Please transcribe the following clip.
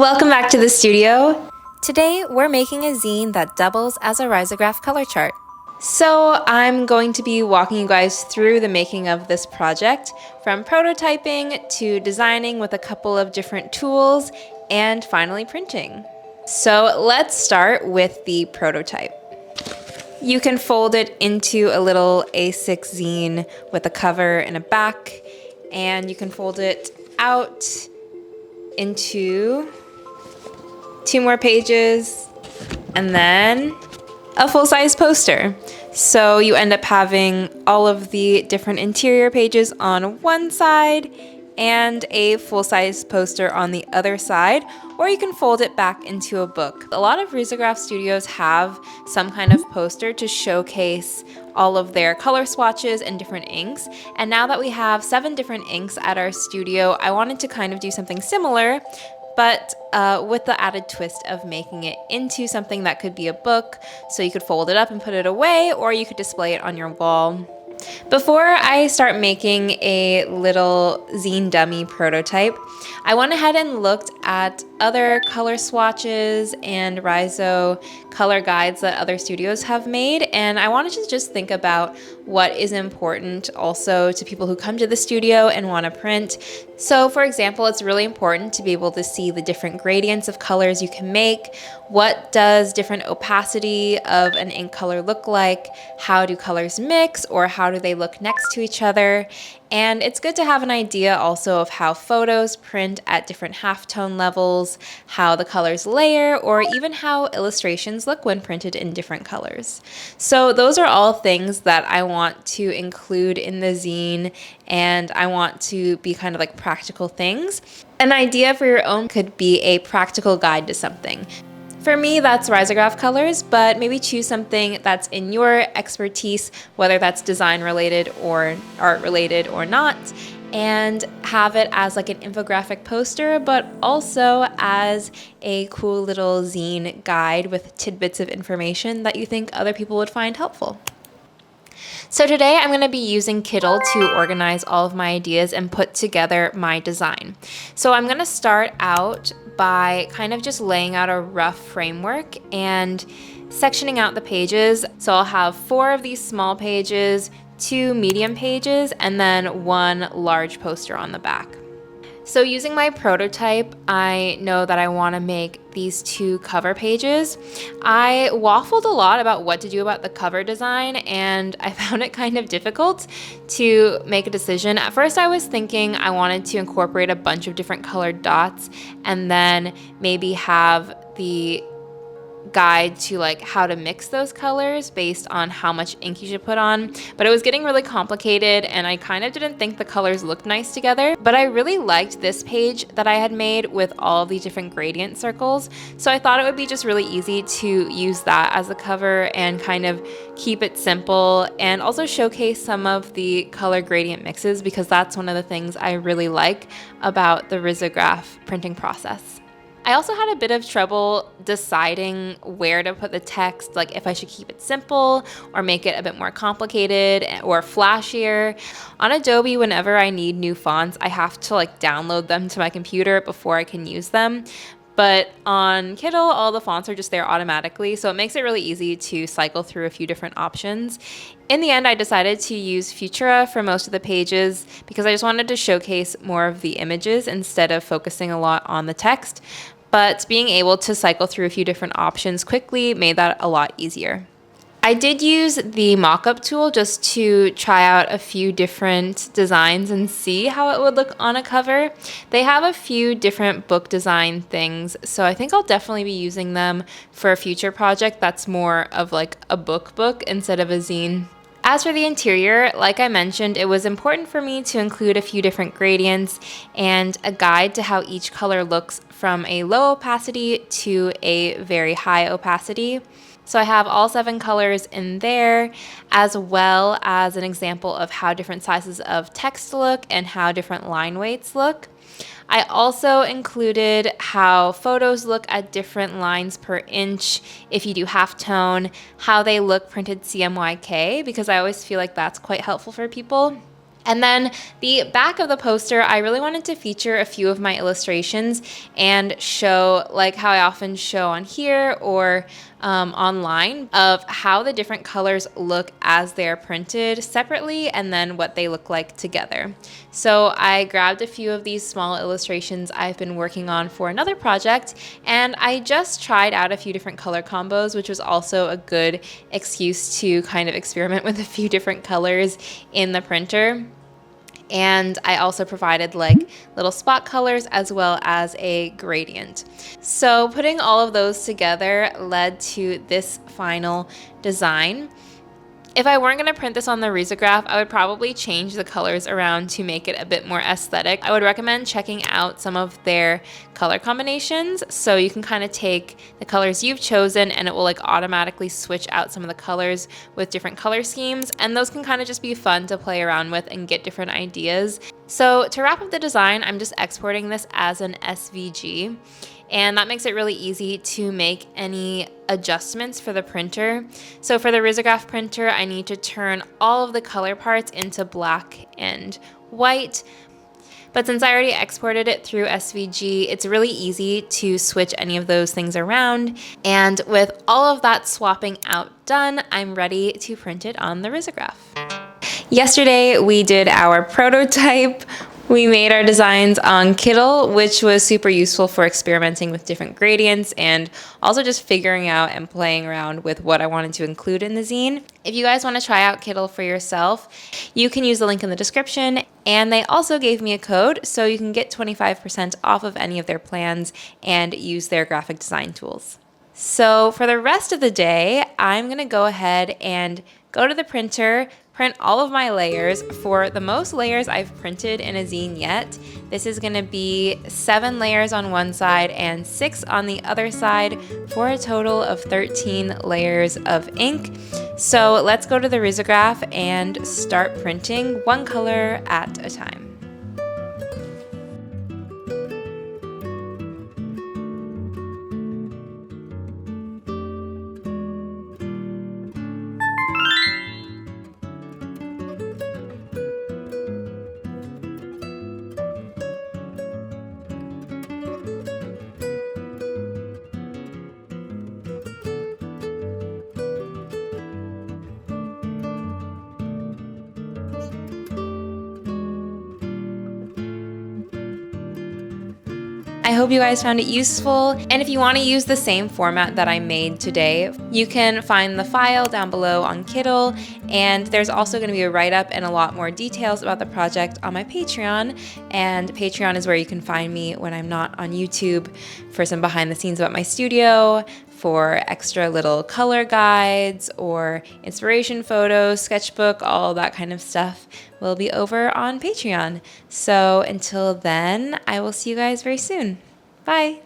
Welcome back to the studio. Today, we're making a zine that doubles as a risograph color chart. So I'm going to be walking you guys through the making of this project, from prototyping to designing with a couple of different tools, and finally printing. So let's start with the prototype. You can fold it into a little A6 zine with a cover and a back, and you can fold it out into 2 more pages, and then a full-size poster. So you end up having all of the different interior pages on one side and a full-size poster on the other side, or you can fold it back into a book. A lot of risograph studios have some kind of poster to showcase all of their color swatches and different inks. And now that we have 7 different inks at our studio, I wanted to kind of do something similar, but with the added twist of making it into something that could be a book, so you could fold it up and put it away, or you could display it on your wall. Before I start making a little zine dummy prototype, I went ahead and looked at other color swatches and riso color guides that other studios have made, and I wanted to just think about what is important also to people who come to the studio and want to print. So for example, it's really important to be able to see the different gradients of colors you can make. What does different opacity of an ink color look like? How do colors mix, or how do they look next to each other? And it's good to have an idea also of how photos print at different halftone levels, how the colors layer, or even how illustrations look when printed in different colors. So those are all things that I want to include in the zine, and I want to be kind of like practical things. An idea for your own could be a practical guide to something. For me, that's risograph colors, but maybe choose something that's in your expertise, whether that's design related or art related or not, and have it as like an infographic poster, but also as a cool little zine guide with tidbits of information that you think other people would find helpful. So today I'm going to be using Kittl to organize all of my ideas and put together my design. So I'm going to start out by kind of just laying out a rough framework and sectioning out the pages. So I'll have 4 of these small pages, 2 medium pages, and then 1 large poster on the back. So using my prototype, I know that I want to make these 2 cover pages. I waffled a lot about what to do about the cover design, and I found it kind of difficult to make a decision. At first I was thinking I wanted to incorporate a bunch of different colored dots and then maybe have the guide to like how to mix those colors based on how much ink you should put on, but it was getting really complicated and I kind of didn't think the colors looked nice together. But I really liked this page that I had made with all the different gradient circles, so I thought it would be just really easy to use that as a cover and kind of keep it simple and also showcase some of the color gradient mixes, because that's one of the things I really like about the risograph printing process. I also had a bit of trouble deciding where to put the text, like if I should keep it simple or make it a bit more complicated or flashier. On Adobe, whenever I need new fonts, I have to like download them to my computer before I can use them. But on Kittl, all the fonts are just there automatically, so it makes it really easy to cycle through a few different options. In the end, I decided to use Futura for most of the pages because I just wanted to showcase more of the images instead of focusing a lot on the text. But being able to cycle through a few different options quickly made that a lot easier. I did use the mockup tool just to try out a few different designs and see how it would look on a cover. They have a few different book design things, so I think I'll definitely be using them for a future project that's more of like a book instead of a zine. As for the interior, like I mentioned, it was important for me to include a few different gradients and a guide to how each color looks from a low opacity to a very high opacity. So I have all 7 colors in there, as well as an example of how different sizes of text look and how different line weights look. I also included how photos look at different lines per inch if you do halftone, how they look printed CMYK, because I always feel like that's quite helpful for people. And then the back of the poster, I really wanted to feature a few of my illustrations and show, like how I often show on here or online, of how the different colors look as they're printed separately and then what they look like together. So I grabbed a few of these small illustrations I've been working on for another project, and I just tried out a few different color combos, which was also a good excuse to kind of experiment with a few different colors in the printer. And I also provided like little spot colors as well as a gradient. So putting all of those together led to this final design. If I weren't going to print this on the risograph, I would probably change the colors around to make it a bit more aesthetic. I would recommend checking out some of their color combinations, so you can kind of take the colors you've chosen and it will like automatically switch out some of the colors with different color schemes, and those can kind of just be fun to play around with and get different ideas. So to wrap up the design, I'm just exporting this as an SVG. And that makes it really easy to make any adjustments for the printer. So for the risograph printer, I need to turn all of the color parts into black and white. But since I already exported it through SVG, it's really easy to switch any of those things around. And with all of that swapping out done, I'm ready to print it on the risograph. Yesterday, we did our prototype. We made our designs on Kittle, which was super useful for experimenting with different gradients and also just figuring out and playing around with what I wanted to include in the zine. If you guys want to try out Kittle for yourself, you can use the link in the description. And they also gave me a code, so you can get 25% off of any of their plans and use their graphic design tools. So for the rest of the day, I'm going to go ahead and go to the printer, print all of my layers for the most layers I've printed in a zine yet. This is going to be 7 layers on one side and 6 on the other side for a total of 13 layers of ink. So let's go to the risograph and start printing one color at a time. I hope you guys found it useful, and if you want to use the same format that I made today, you can find the file down below on Kittle, and there's also going to be a write-up and a lot more details about the project on my Patreon, and Patreon is where you can find me when I'm not on YouTube for some behind the scenes about my studio, for extra little color guides or inspiration photos, sketchbook, all that kind of stuff will be over on Patreon. So until then, I will see you guys very soon. Bye.